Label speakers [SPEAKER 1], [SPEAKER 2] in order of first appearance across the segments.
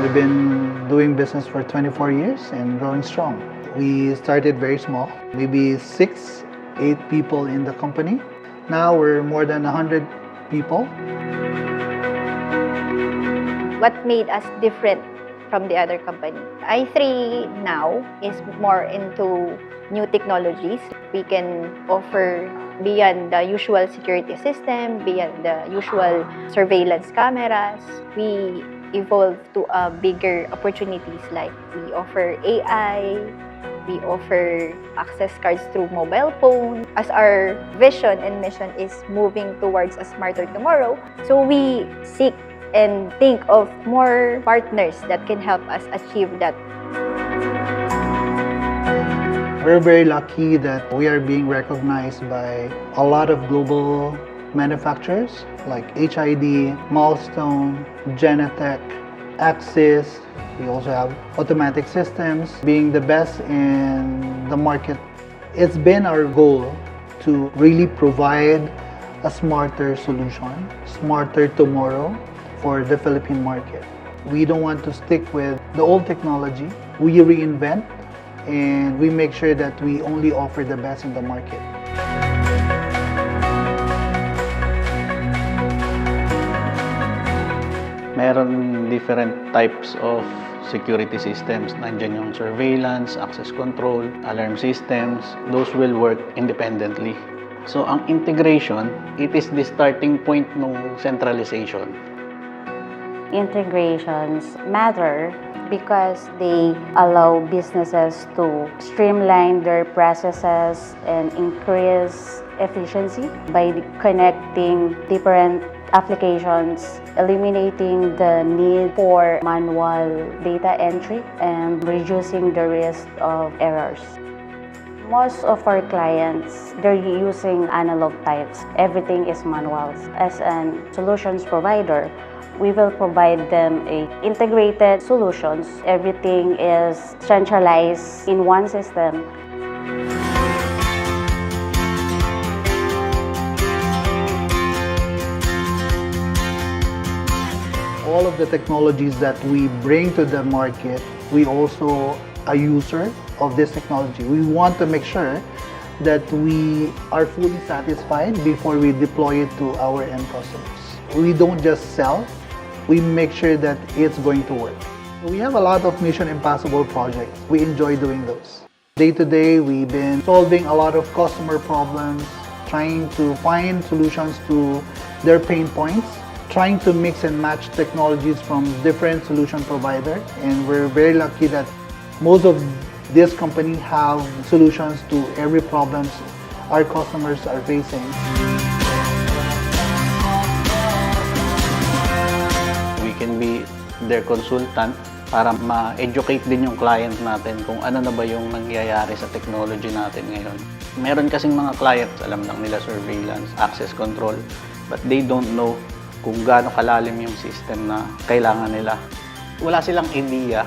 [SPEAKER 1] We've been doing business for 24 years and growing strong. We started very small, maybe 6, 8 people in the company. Now we're more than 100 people.
[SPEAKER 2] What made us different from the other company? i3 now is more into new technologies. We can offer beyond the usual security system, beyond the usual surveillance cameras. We evolve to bigger opportunities like we offer AI, we offer access cards through mobile phone. As our vision and mission is moving towards a smarter tomorrow, so we seek and think of more partners that can help us achieve that.
[SPEAKER 1] We're very lucky that we are being recognized by a lot of global manufacturers like HID, Milestone, Genetec, Axis. We also have Automatic Systems being the best in the market. It's been our goal to really provide a smarter solution, smarter tomorrow for the Philippine market. We don't want to stick with the old technology. We reinvent and we make sure that we only offer the best in the market.
[SPEAKER 3] Meron different types of security systems. Nandiyan yung surveillance, access control, alarm systems. Those will work independently. So ang integration, it is the starting point ng centralization.
[SPEAKER 4] Integrations matter because they allow businesses to streamline their processes and increase efficiency by connecting different applications, eliminating the need for manual data entry and reducing the risk of errors. Most of our clients, they're using analog types. Everything is manual. As a solutions provider, we will provide them integrated solutions. Everything is centralized in one system.
[SPEAKER 1] All of the technologies that we bring to the market, we also a user of this technology. We want to make sure that we are fully satisfied before we deploy it to our end customers. We don't just sell, we make sure that it's going to work. We have a lot of Mission Impossible projects. We enjoy doing those. Day to day, we've been solving a lot of customer problems, trying to find solutions to their pain points, trying to mix and match technologies from different solution providers. And we're very lucky that most of this company have solutions to every problems our customers are facing.
[SPEAKER 3] We can be their consultant para ma-educate din yung client natin kung ano na ba yung nangyayari sa technology natin ngayon. Meron kasing mga clients, alam lang nila surveillance, access control, but they don't know kung gaano kalalim yung system na kailangan nila. Wala silang idea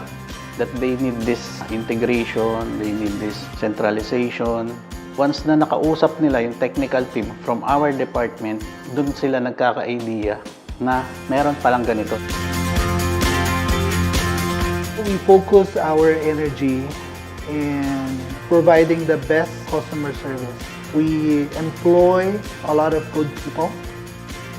[SPEAKER 3] that they need this integration, they need this centralization. Once na nakausap nila yung technical team from our department, dun sila nagkaka-idea na meron palang ganito.
[SPEAKER 1] We focus our energy in providing the best customer service. We employ a lot of good people.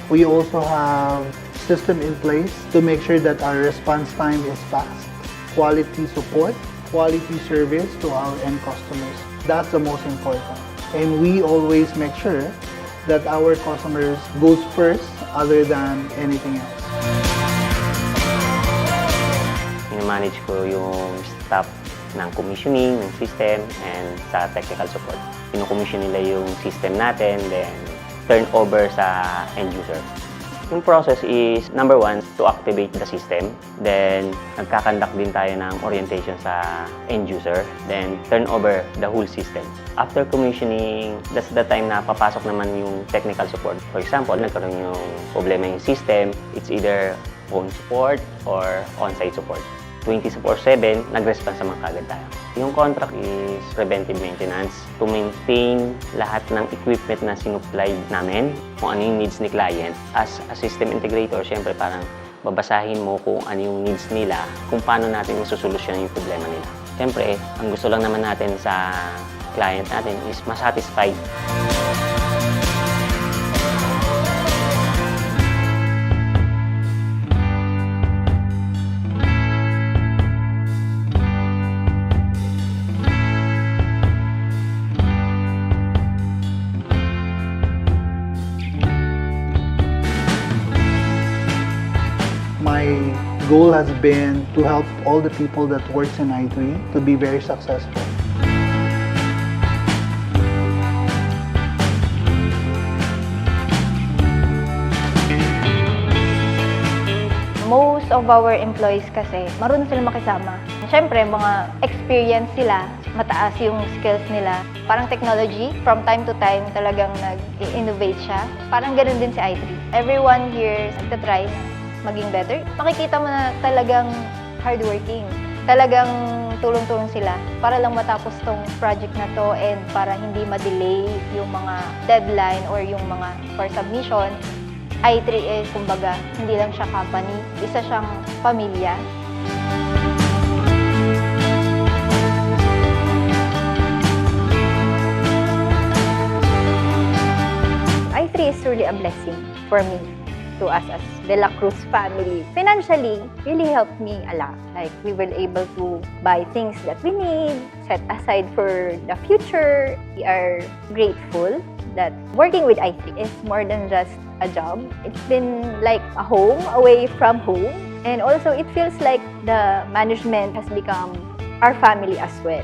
[SPEAKER 1] We also have system in place to make sure that our response time is fast. Quality support, quality service to our end customers. That's the most important. And we always make sure that our customers goes first other than anything else.
[SPEAKER 5] Manage ko yung staff ng commissioning, ng system, and sa technical support. Kino-commission nila yung system natin, then turn over sa end user. Yung process is, number 1, to activate the system. Then, nagkakandak din tayo ng orientation sa end user. Then, turn over the whole system. After commissioning, that's the time na papasok naman yung technical support. For example, nagkaroon yung problema yung system, it's either phone support or on-site support. 24/7, nag-response naman kagad tayo. Yung contract is preventive maintenance to maintain lahat ng equipment na sinupply namin, kung ano yung needs ni client. As a system integrator, syempre parang babasahin mo kung ano yung needs nila, kung paano natin masusolusyonan yung problema nila. Siyempre, ang gusto lang naman natin sa client natin is masatisfied.
[SPEAKER 1] My goal has been to help all the people that works in i3 to be very successful.
[SPEAKER 2] Most of our employees kasi, marunong sila makisama. Siyempre, mga experience sila, mataas yung skills nila. Parang technology, from time to time, talagang nag-innovate siya. Parang ganun din si i3. Everyone here nagtatry maging better. Makikita mo na talagang hardworking. Talagang tulong-tulong sila para lang matapos tong project na to and para hindi ma-delay yung mga deadline or yung mga for submission. i3 is, kumbaga, hindi lang siya company, isa siyang pamilya. i3 is truly a blessing for me, to us as De La Cruz family. Financially, really helped me a lot. Like, we were able to buy things that we need, set aside for the future. We are grateful that working with i3 is more than just a job. It's been like a home away from home. And also, it feels like the management has become our family as well.